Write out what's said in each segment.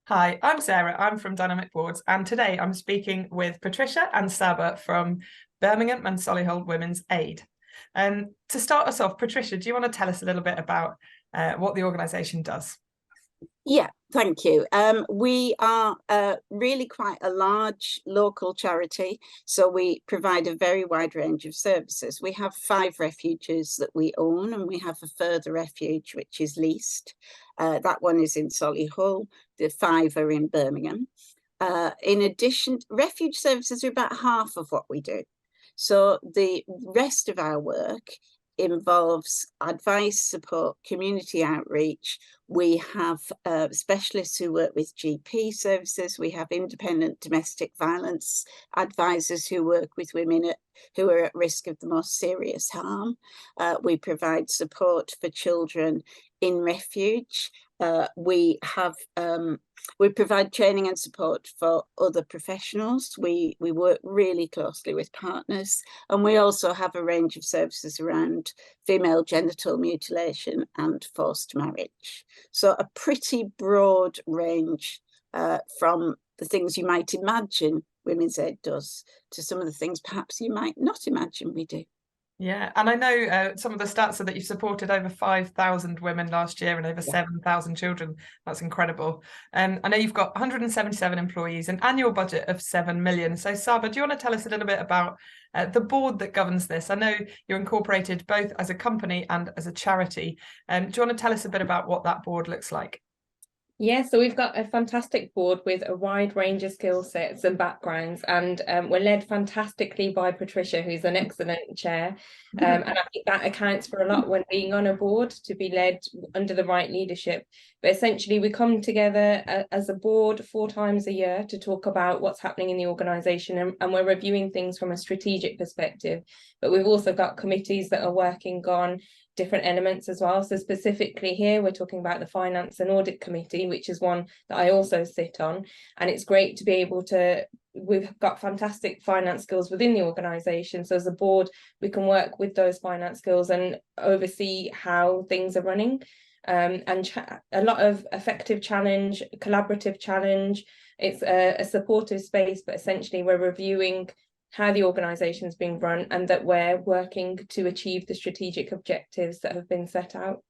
Hi, I'm Sarah. I'm from Dynamic Boards, and today I'm speaking with Patricia and Sabah from Birmingham and Solihull Women's Aid. To start us off, Patricia, do you want to tell us a little bit about what the organisation does? Yeah, thank you. We are really quite a large local charity, so we provide a very wide range of services. We have 5 refuges that we own, and we have a further refuge which is leased. That one is in Solihull, the 5 are in Birmingham. In addition, refuge services are about half of what we do. So the rest of our work involves advice, support, community outreach. We have specialists who work with GP services. We have independent domestic violence advisors who work with women who are at risk of the most serious harm. We provide support for children in refuge. We provide training and support for other professionals. We work really closely with partners, and we also have a range of services around female genital mutilation and forced marriage. So a pretty broad range from the things you might imagine Women's Aid does to some of the things perhaps you might not imagine we do. Yeah, and I know some of the stats are that you've supported over 5,000 women last year and over 7,000 children. That's incredible. I know you've got 177 employees, an annual budget of 7 million. So Sabah, do you want to tell us a little bit about the board that governs this? I know you're incorporated both as a company and as a charity. Do you want to tell us a bit about what that board looks like? Yeah, so we've got a fantastic board with a wide range of skill sets and backgrounds, and we're led fantastically by Patricia, who's an excellent chair. And I think that accounts for a lot when being on a board, to be led under the right leadership. But essentially, we come together as a board 4 times a year to talk about what's happening in the organisation, and we're reviewing things from a strategic perspective. But we've also got committees that are working on different elements as well. So specifically here, we're talking about the Finance and Audit Committee, which is one that I also sit on. And it's great to be able to, we've got fantastic finance skills within the organisation. So as a board, we can work with those finance skills and oversee how things are running. And a lot of effective challenge, collaborative challenge. It's a supportive space, but essentially we're reviewing how the organisation is being run and that we're working to achieve the strategic objectives that have been set out.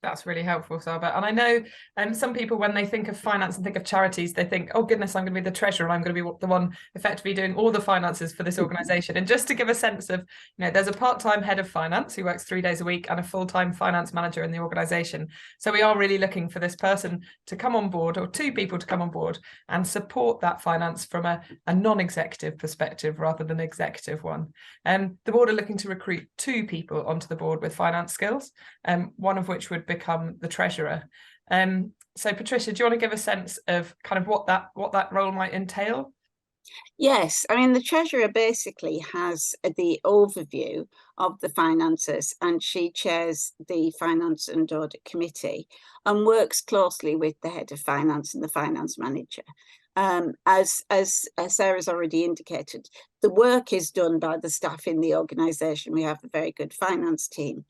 That's really helpful, Sabah. And I know some people, when they think of finance and think of charities, they think, oh goodness, I'm going to be the treasurer and I'm going to be the one effectively doing all the finances for this organisation. And just to give a sense of, there's a part-time head of finance who works 3 days a week and a full-time finance manager in the organisation. So we are really looking for this person to come on board, or 2 people to come on board and support that finance from a non-executive perspective rather than executive one. The board are looking to recruit 2 people onto the board with finance skills, one of which would become the treasurer. So Patricia, do you want to give a sense of kind of what that role might entail? Yes, I mean, the treasurer basically has the overview of the finances, and she chairs the Finance and Audit Committee and works closely with the head of finance and the finance manager. As Sarah's already indicated, the work is done by the staff in the organisation. We have a very good finance team,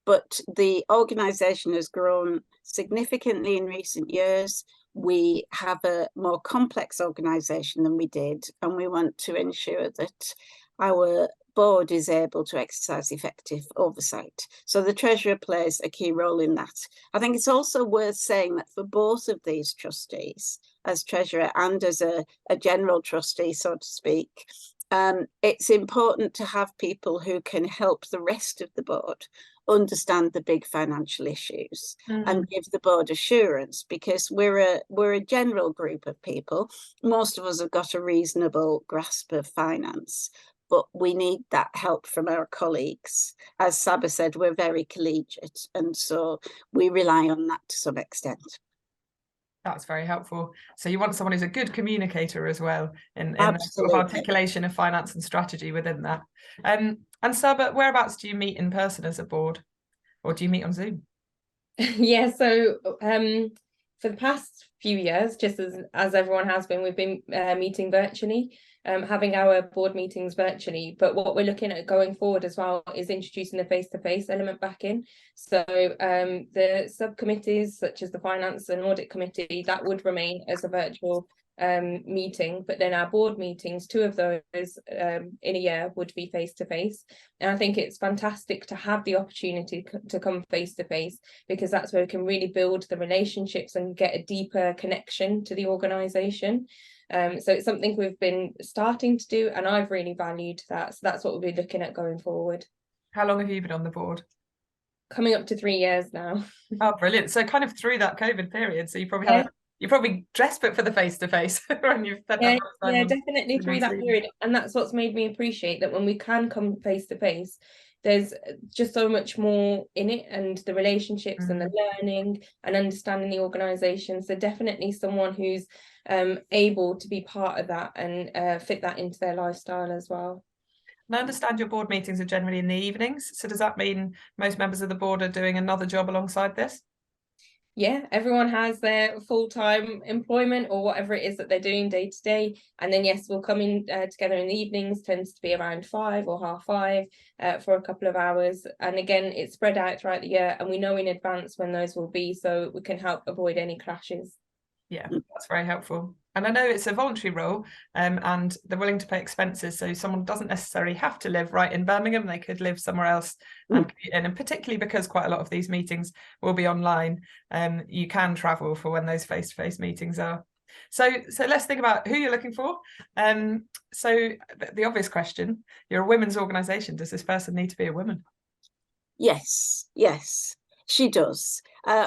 but the organisation has grown significantly in recent years. We have a more complex organisation than we did, and we want to ensure that our board is able to exercise effective oversight. So the treasurer plays a key role in that. I think it's also worth saying that for both of these trustees, as treasurer and as a general trustee, so to speak, it's important to have people who can help the rest of the board understand the big financial issues and give the board assurance, because we're a general group of people. Most of us have got a reasonable grasp of finance, but we need that help from our colleagues. As Sabah said, we're very collegiate, and so we rely on that to some extent. That's very helpful. So you want someone who's a good communicator as well in the sort of articulation of finance and strategy within that. And Sabah, whereabouts do you meet in person as a board, or do you meet on Zoom? Yeah, so for the past few years, just as everyone has been, we've been meeting virtually, having our board meetings virtually. But what we're looking at going forward as well is introducing the face-to-face element back in. So the subcommittees, such as the Finance and Audit Committee, that would remain as a virtual meeting, but then our board meetings, 2 of those in a year, would be face to face. And I think it's fantastic to have the opportunity to come face to face, because that's where we can really build the relationships and get a deeper connection to the organisation. So it's something we've been starting to do, and I've really valued that. So that's what we'll be looking at going forward. How long have you been on the board? Coming up to 3 years now. Oh, brilliant. So kind of through that COVID period, so you probably had you're probably desperate for the face-to-face when you've spent that much time definitely through that period. And that's what's made me appreciate that when we can come face-to-face, there's just so much more in it, and the relationships and the learning and understanding the organisation. So definitely someone who's able to be part of that and fit that into their lifestyle as well. And I understand your board meetings are generally in the evenings. So does that mean most members of the board are doing another job alongside this? Yeah, everyone has their full-time employment or whatever it is that they're doing day to day. And then, yes, we'll come in together in the evenings, tends to be around 5 or 5:30 for a couple of hours. And again, it's spread out throughout the year, and we know in advance when those will be, so we can help avoid any clashes. Yeah, that's very helpful. And I know it's a voluntary role, and they're willing to pay expenses, so someone doesn't necessarily have to live right in Birmingham. They could live somewhere else and particularly because quite a lot of these meetings will be online, you can travel for when those face-to-face meetings are. So let's think about who you're looking for. So the obvious question, you're a women's organisation. Does this person need to be a woman? Yes, she does.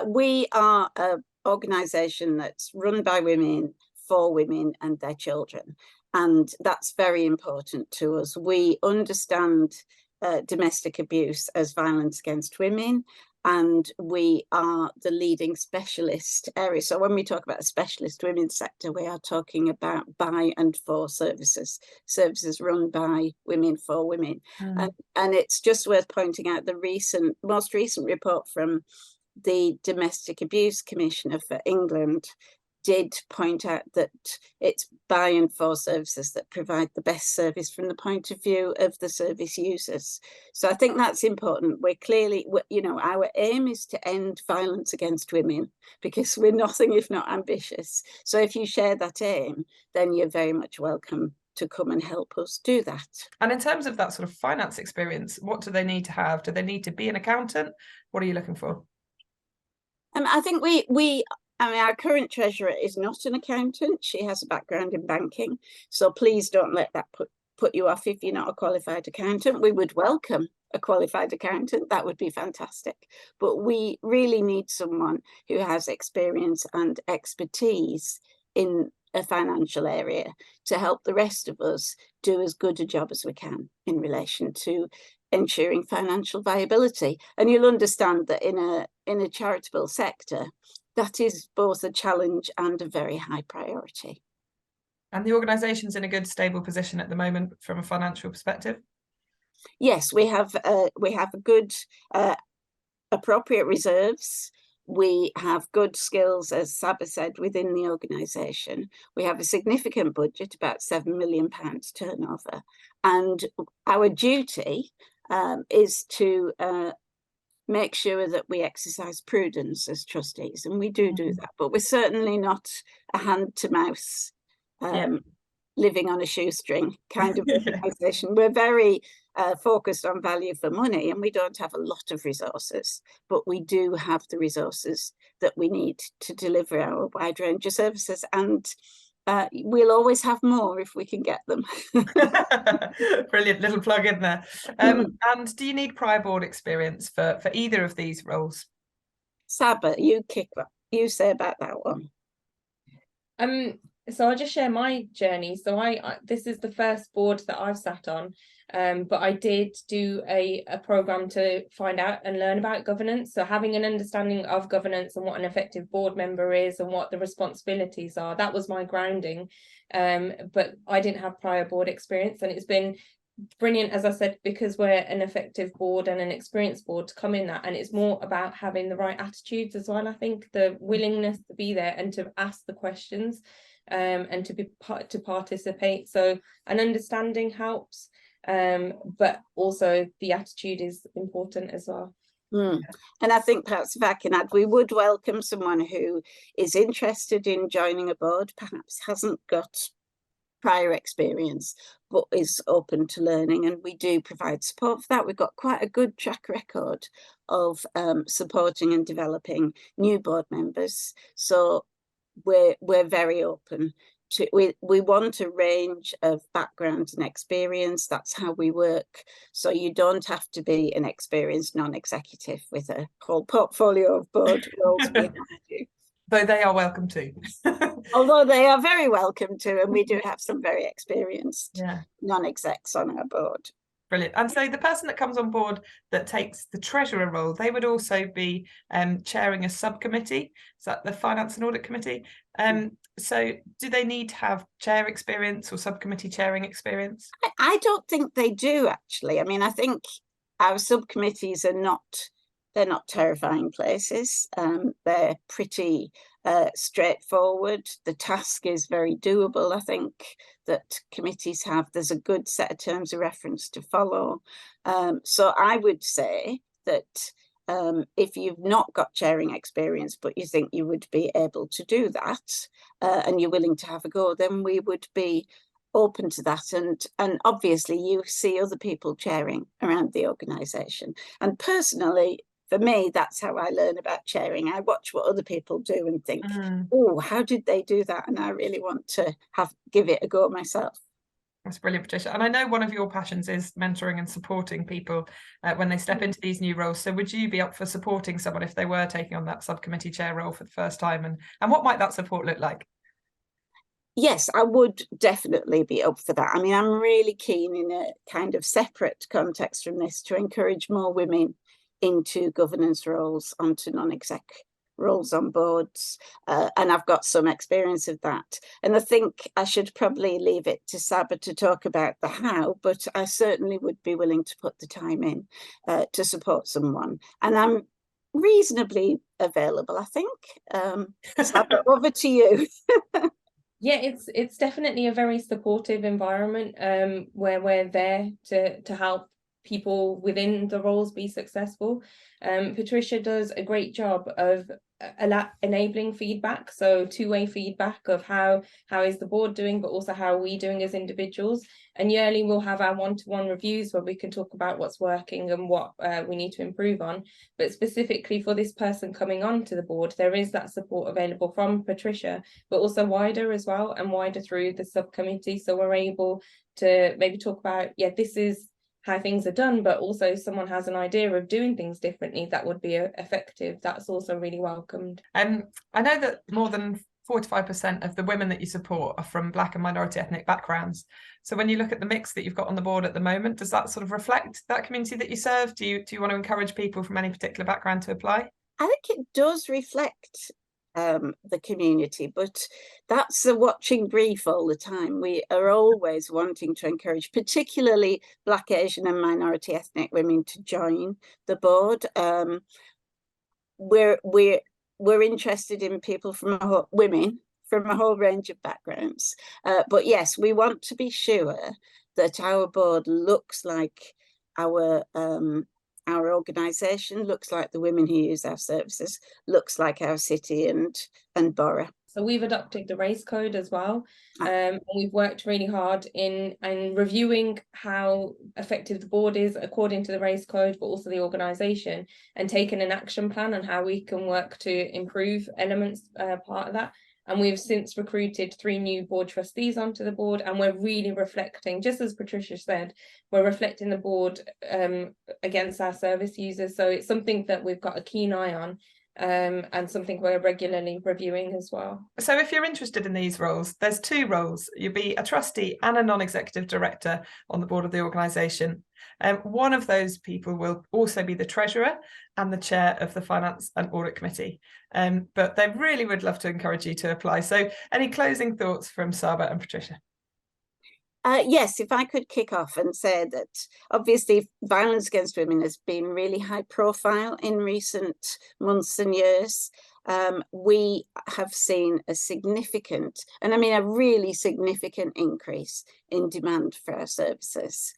We are a organisation that's run by women, for women and their children, and that's very important to us. We understand domestic abuse as violence against women, and we are the leading specialist area. So when we talk about a specialist women's sector, we are talking about by and for services run by women for women. And it's just worth pointing out the most recent report from the Domestic Abuse Commissioner for England did point out that it's by and for services that provide the best service from the point of view of the service users. So I think that's important. We're clearly, our aim is to end violence against women, because we're nothing if not ambitious. So if you share that aim, then you're very much welcome to come and help us do that. And in terms of that sort of finance experience, what do they need to have? Do they need to be an accountant? What are you looking for? I think our current treasurer is not an accountant. She has a background in banking. So please don't let that put you off if you're not a qualified accountant. We would welcome a qualified accountant. That would be fantastic. But we really need someone who has experience and expertise in a financial area to help the rest of us do as good a job as we can in relation to ensuring financial viability. And you'll understand that in a charitable sector, that is both a challenge and a very high priority. And the organisation's in a good, stable position at the moment from a financial perspective? Yes, we have good, appropriate reserves. We have good skills, as Sabah said, within the organisation. We have a significant budget, about £7 million turnover. And our duty is to make sure that we exercise prudence as trustees, and we do that, but we're certainly not a hand-to-mouth living on a shoestring kind of organisation. We're very focused on value for money, and we don't have a lot of resources, but we do have the resources that we need to deliver our wide range of services, and we'll always have more if we can get them. Brilliant little plug in there. And do you need prior board experience for either of these roles? Sabah, you say about that one. So I'll just share my journey. So this is the first board that I've sat on, but I did do a program to find out and learn about governance. So having an understanding of governance and what an effective board member is and what the responsibilities are, that was my grounding. But I didn't have prior board experience, and it's been brilliant, as I said, because we're an effective board and an experienced board to come in that, and it's more about having the right attitudes as well. I think the willingness to be there and to ask the questions, and to participate. So an understanding helps, but also the attitude is important as well. And I think perhaps if I can add, we would welcome someone who is interested in joining a board, perhaps hasn't got prior experience, but is open to learning, and we do provide support for that. We've got quite a good track record of supporting and developing new board members, so we're very open to, we want a range of backgrounds and experience. That's how we work. So you don't have to be an experienced non-executive with a whole portfolio of board roles behind you. Though they are welcome too. Although they are very welcome to, and we do have some very experienced non-execs on our board. Brilliant. And so the person that comes on board that takes the treasurer role, they would also be chairing a subcommittee. Is that the Finance and Audit Committee? So do they need to have chair experience or subcommittee chairing experience? I don't think they do, actually. I mean, I think our subcommittees are not, they're not terrifying places. They're pretty straightforward. The task is very doable. I think that committees have, there's a good set of terms of reference to follow. So I would say that if you've not got chairing experience, but you think you would be able to do that, and you're willing to have a go, then we would be open to that. And obviously you see other people chairing around the organisation. And personally, for me, that's how I learn about chairing. I watch what other people do and think, oh, how did they do that? And I really want to give it a go myself. That's brilliant, Patricia. And I know one of your passions is mentoring and supporting people when they step into these new roles. So would you be up for supporting someone if they were taking on that subcommittee chair role for the first time? And what might that support look like? Yes, I would definitely be up for that. I mean, I'm really keen in a kind of separate context from this to encourage more women into governance roles, onto non-exec roles on boards, and I've got some experience of that. And I think I should probably leave it to Sabah to talk about the how, but I certainly would be willing to put the time in to support someone. And I'm reasonably available, I think. Sabah, over to you. Yeah, it's definitely a very supportive environment where we're there to help people within the roles be successful. Patricia does a great job of enabling feedback, so two-way feedback of how is the board doing, but also how are we doing as individuals. And yearly we'll have our one-to-one reviews where we can talk about what's working and what we need to improve on. But specifically for this person coming on to the board, there is that support available from Patricia, but also wider as well, and wider through the subcommittee. So we're able to maybe talk about, yeah, this is how things are done, but also if someone has an idea of doing things differently that would be effective, that's also really welcomed. I know that more than 45% of the women that you support are from Black and minority ethnic backgrounds. So when you look at the mix that you've got on the board at the moment, does that sort of reflect that community that you serve? Do you want to encourage people from any particular background to apply? I think it does reflect the community, but that's the watching brief all the time. We are always wanting to encourage particularly Black, Asian and minority ethnic women to join the board. We're interested in people from women from a whole range of backgrounds, but yes, we want to be sure that our board looks like our organisation, looks like the women who use our services, looks like our city and borough. So we've adopted the race code as well. And we've worked really hard in reviewing how effective the board is according to the race code, but also the organisation, and taken an action plan on how we can work to improve elements part of that. And we've since recruited 3 new board trustees onto the board, and we're really reflecting, just as Patricia said, we're reflecting the board against our service users. So it's something that we've got a keen eye on, and something we're regularly reviewing as well. So if you're interested in these roles, there's 2 roles. You'll be a trustee and a non-executive director on the board of the organisation. One of those people will also be the treasurer and the chair of the Finance and Audit Committee. But they really would love to encourage you to apply. So any closing thoughts from Sabah and Patricia? Yes, if I could kick off and say that obviously violence against women has been really high profile in recent months and years. We have seen a significant, and I mean a really significant increase in demand for our services.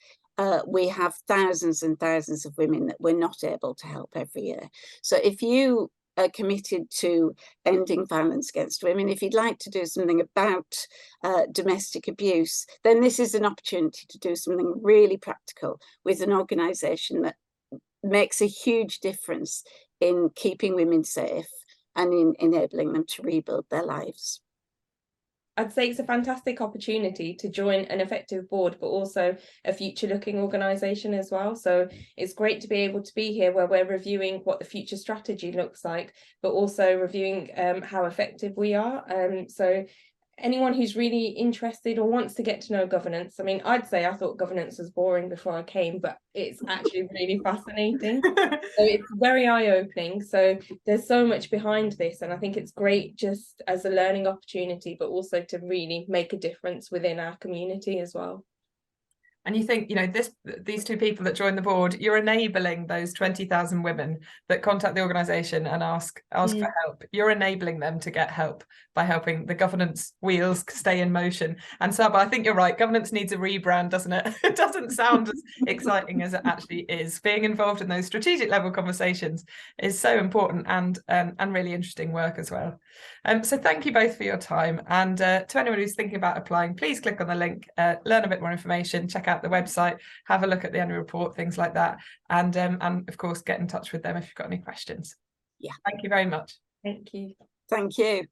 We have thousands and thousands of women that we're not able to help every year. So if you are committed to ending violence against women, if you'd like to do something about domestic abuse, then this is an opportunity to do something really practical with an organisation that makes a huge difference in keeping women safe and in enabling them to rebuild their lives. I'd say it's a fantastic opportunity to join an effective board, but also a future-looking organisation as well. So it's great to be able to be here where we're reviewing what the future strategy looks like, but also reviewing how effective we are. So anyone who's really interested or wants to get to know governance, I mean, I'd say I thought governance was boring before I came, but it's actually really fascinating. So it's very eye-opening. So there's so much behind this, and I think it's great just as a learning opportunity, but also to really make a difference within our community as well. And you think, you know, these two people that join the board, you're enabling those 20,000 women that contact the organisation and ask for help. You're enabling them to get help by helping the governance wheels stay in motion. And Sabah, I think you're right. Governance needs a rebrand, doesn't it? It doesn't sound as exciting as it actually is. Being involved in those strategic level conversations is so important and really interesting work as well. So thank you both for your time. And to anyone who's thinking about applying, please click on the link, learn a bit more information, check out the website, have a look at the annual report, things like that. And of course, get in touch with them if you've got any questions. Yeah. Thank you very much. Thank you. Thank you.